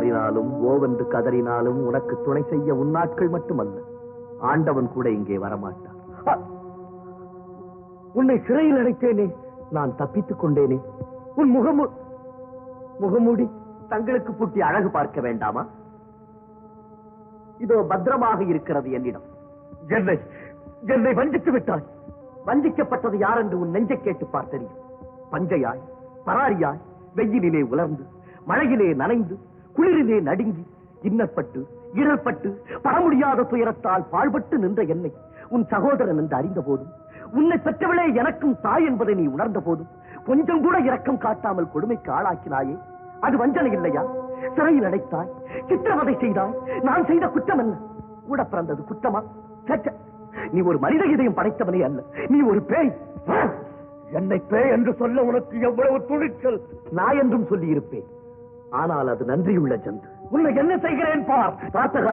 அலறினாலும் ஓவென்று கதறினாலும் உனக்கு துணை செய்ய உன்னாட்கள் மட்டுமல்ல, ஆண்டவன் கூட இங்கே வரமாட்டான். உன்னை சிறையில் அடைத்தேனே, நான் தப்பித்துக் கொண்டேனே. உன் முகமூடி தங்களுக்கு பூட்டி அழகு பார்க்க வேண்டாமா? இதோ பத்திரமாக இருக்கிறது என்னிடம். என்னை வஞ்சித்து விட்டாய். வஞ்சிக்கப்பட்டது யார் என்று உன் நெஞ்சை கேட்டு பார்த்தறியும். பஞ்சையாய், பராரியாய், வெயிலிலே உலர்ந்து, மழையிலே நனைந்து, குளிரிலே நடுங்கி, இன்னற்பட்டு, இடர்பட்டு, பட முடியாத துயரத்தால் பாழ்பட்டு நின்ற என்னை உன் சகோதரன் என்று அறிந்த போதும், உன்னை பெற்றவளே எனக்கும் தாய் என்பதை நீ உணர்ந்த போதும், கொஞ்சம் கூட இரக்கம் காட்டாமல் கொடுமைக்கு ஆளாக்கினாயே, அது வஞ்சனை இல்லையா? சிறையில் அடைத்தாய், சித்திரவதை செய்தாய். நான் செய்த குற்றம் என்ன? கூட பிறந்தது குற்றமா? நீ ஒரு மனித இதயம் படைத்தவனே அல்ல, நீ ஒரு பேய். என்னை பேய் என்று சொல்ல உனக்கு எவ்வளவு துணிச்சல்! நான் என்றும் சொல்லி இருப்பேன், ஆனால் அது நன்றியுள்ள ஜந்து. உன்னை என்ன செய்கிறேன் பார்.